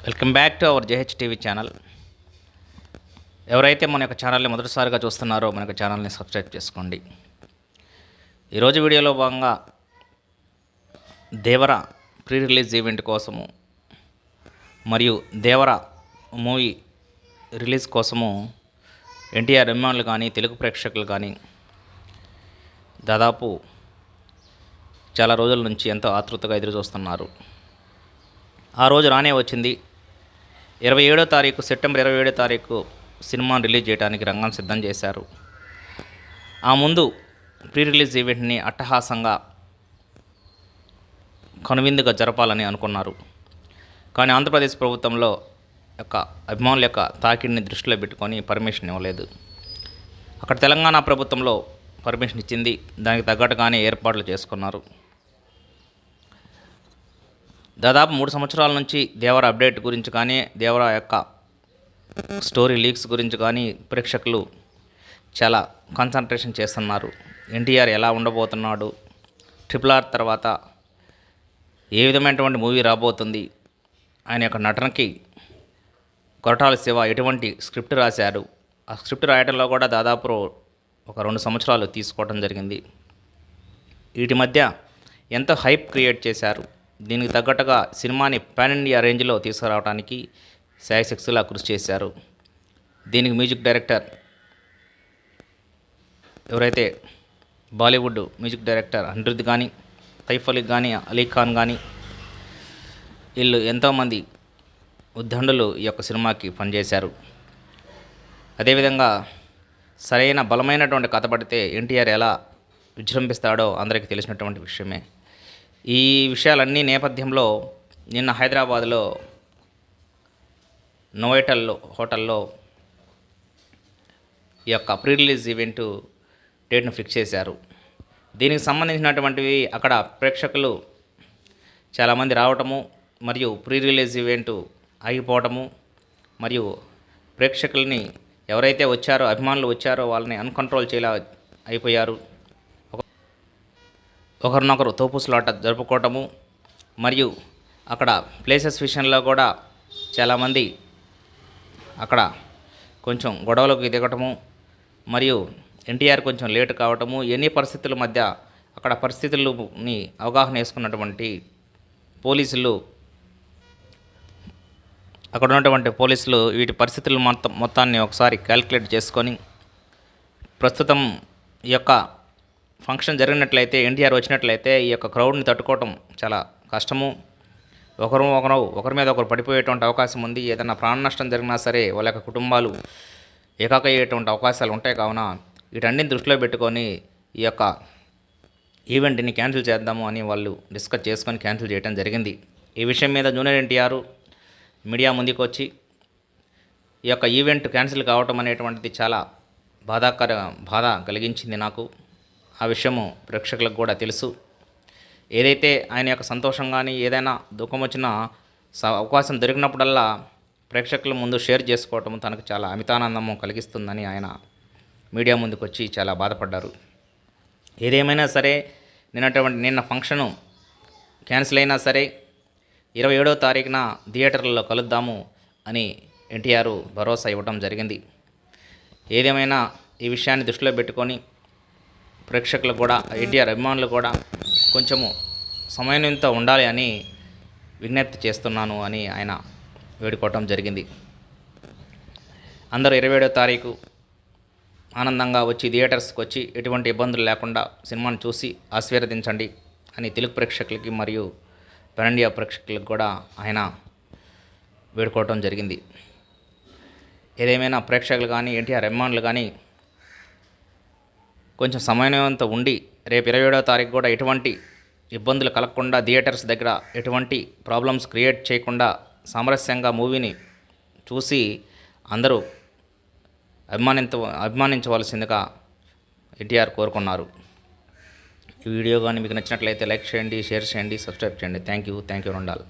Welcome back to our JH TV channel. ఎవరైతే మన యొక్క ఛానల్ని మొదటిసారిగా చూస్తున్నారో మన యొక్క ఛానల్ని సబ్స్క్రైబ్ చేసుకోండి. ఈరోజు వీడియోలో భాగంగా దేవర ప్రీ రిలీజ్ ఈవెంట్ కోసము మరియు దేవర మూవీ రిలీజ్ కోసము ఎన్టీఆర్ అభిమానులు కానీ తెలుగు ప్రేక్షకులు కానీ దాదాపు చాలా రోజుల నుంచి ఎంతో ఆతృతగా ఎదురు చూస్తున్నారు. ఆ రోజు రానే వచ్చింది. 27వ తారీఖు సెప్టెంబర్ 27వ తారీఖు సినిమాను రిలీజ్ చేయడానికి రంగం సిద్ధం చేశారు. ఆ ముందు ప్రీ రిలీజ్ ఈవెంట్ని అట్టహాసంగా కనువిందుగా జరపాలని అనుకున్నారు. కానీ ఆంధ్రప్రదేశ్ ప్రభుత్వంలో యొక్క అభిమానుల యొక్క తాకిడిని దృష్టిలో పెట్టుకొని పర్మిషన్ ఇవ్వలేదు. అక్కడ తెలంగాణ ప్రభుత్వంలో పర్మిషన్ ఇచ్చింది. దానికి తగ్గట్టుగానే ఏర్పాట్లు చేసుకున్నారు. దాదాపు 3 సంవత్సరాల నుంచి దేవర అప్డేట్ గురించి కానీ దేవర యొక్క స్టోరీ లీక్స్ గురించి కానీ ప్రేక్షకులు చాలా కాన్సన్ట్రేషన్ చేస్తున్నారు. ఎన్టీఆర్ ఎలా ఉండబోతున్నాడు, RRR తర్వాత ఏ విధమైనటువంటి మూవీ రాబోతుంది, ఆయన యొక్క నటనకి కొరటాల శివ ఎటువంటి స్క్రిప్ట్ రాశారు, ఆ స్క్రిప్ట్ రాయడంలో కూడా దాదాపు ఒక 2 సంవత్సరాలు తీసుకోవడం జరిగింది. వీటి మధ్య ఎంతో హైప్ క్రియేట్ చేశారు. దీనికి తగ్గట్టుగా సినిమాని పాన్ ఇండియా రేంజ్లో తీసుకురావడానికి శాయశక్తులా కృషి చేశారు. దీనికి మ్యూజిక్ డైరెక్టర్ ఎవరైతే బాలీవుడ్ మ్యూజిక్ డైరెక్టర్ అనిరుద్ధ్ కానీ, సైఫ్ అలీ కానీ, అలీ ఖాన్ కానీ వీళ్ళు ఎంతోమంది ఉద్దండులు ఈ యొక్క సినిమాకి పనిచేశారు. అదేవిధంగా సరైన బలమైనటువంటి కథ పడితే ఎన్టీఆర్ ఎలా విజృంభిస్తాడో అందరికీ తెలిసినటువంటి విషయమే. ఈ విషయాలన్నీ నేపథ్యంలో నిన్న హైదరాబాద్లో నోవోటెల్ హోటల్లో ఈ యొక్క ప్రీ రిలీజ్ ఈవెంట్ డేట్ను ఫిక్స్ చేశారు. దీనికి సంబంధించినటువంటివి అక్కడ ప్రేక్షకులు చాలామంది రావటము మరియు ప్రీ రిలీజ్ ఈవెంట్ ఆగిపోవటము మరియు ప్రేక్షకుల్ని ఎవరైతే వచ్చారో అభిమానులు వచ్చారో వాళ్ళని అన్కంట్రోల్ చేయలా అయిపోయారు. ఒకరినొకరు తోపుసులాట జరుపుకోవటము మరియు అక్కడ ప్లేసెస్ విషయంలో కూడా చాలామంది అక్కడ కొంచెం గొడవలకు దిగటము మరియు ఎన్టీఆర్ కొంచెం లేటు కావటము, ఎన్ని పరిస్థితుల మధ్య అక్కడ పరిస్థితులని అవగాహన వేసుకున్నటువంటి పోలీసులు అక్కడ ఉన్నటువంటి పోలీసులు వీటి పరిస్థితులు మొత్తాన్ని ఒకసారి క్యాలిక్యులేట్ చేసుకొని ప్రస్తుతం ఈ యొక్క ఫంక్షన్ జరిగినట్లయితే ఎన్టీఆర్ వచ్చినట్లయితే ఈ యొక్క క్రౌడ్ని తట్టుకోవటం చాలా కష్టము. ఒకరి మీద ఒకరు పడిపోయేటువంటి అవకాశం ఉంది. ఏదైనా ప్రాణ నష్టం జరిగినా సరే వాళ్ళ యొక్క కుటుంబాలు ఏకాకయ్యేటువంటి అవకాశాలు ఉంటాయి. కావున వీటన్నిటిని దృష్టిలో పెట్టుకొని ఈ యొక్క ఈవెంట్ని క్యాన్సిల్ చేద్దాము అని వాళ్ళు డిస్కస్ చేసుకొని క్యాన్సిల్ చేయడం జరిగింది. ఈ విషయం మీద జూనియర్ ఎన్టీఆర్ మీడియా ముందుకు వచ్చి ఈ యొక్క ఈవెంట్ క్యాన్సిల్ కావటం అనేటువంటిది చాలా బాధ కలిగించింది నాకు. ఆ విషయము ప్రేక్షకులకు కూడా తెలుసు. ఏదైతే ఆయన యొక్క సంతోషం కానీ ఏదైనా దుఃఖం వచ్చినా అవకాశం దొరికినప్పుడల్లా ప్రేక్షకుల ముందు షేర్ చేసుకోవటం తనకు చాలా అమితానందము కలిగిస్తుందని ఆయన మీడియా ముందుకు వచ్చి చాలా బాధపడ్డారు. ఏదేమైనా సరే నిన్న ఫంక్షను క్యాన్సిల్ అయినా సరే 27వ తారీఖున థియేటర్లలో కలుద్దాము అని ఎన్టీఆర్ భరోసా ఇవ్వడం జరిగింది. ఏదేమైనా ఈ విషయాన్ని దృష్టిలో పెట్టుకొని ప్రేక్షకులు కూడా ఎన్టీఆర్ అభిమానులు కూడా కొంచెము సమన్వయంతో ఉండాలి అని విజ్ఞప్తి చేస్తున్నాను అని ఆయన వేడుకోవటం జరిగింది. అందరూ 27వ తారీఖు ఆనందంగా వచ్చి థియేటర్స్కి వచ్చి ఎటువంటి ఇబ్బందులు లేకుండా సినిమాను చూసి ఆశీర్వదించండి అని తెలుగు ప్రేక్షకులకి మరియు పాన్ ఇండియా ప్రేక్షకులకు కూడా ఆయన వేడుకోవటం జరిగింది. ఏదేమైనా ప్రేక్షకులు కానీ ఎన్టీఆర్ అభిమానులు కానీ కొంచెం సమన్వయంతో ఉండి రేపు 27వ తారీఖు కూడా ఎటువంటి ఇబ్బందులు కలగకుండా థియేటర్స్ దగ్గర ఎటువంటి ప్రాబ్లమ్స్ క్రియేట్ చేయకుండా సామరస్యంగా మూవీని చూసి అందరూ అభిమానించవలసిందిగా ఎన్టీఆర్ కోరుకున్నారు. ఈ వీడియో కానీ మీకు నచ్చినట్లయితే లైక్ చేయండి, షేర్ చేయండి, సబ్స్క్రైబ్ చేయండి. Thank you. రెండాల్.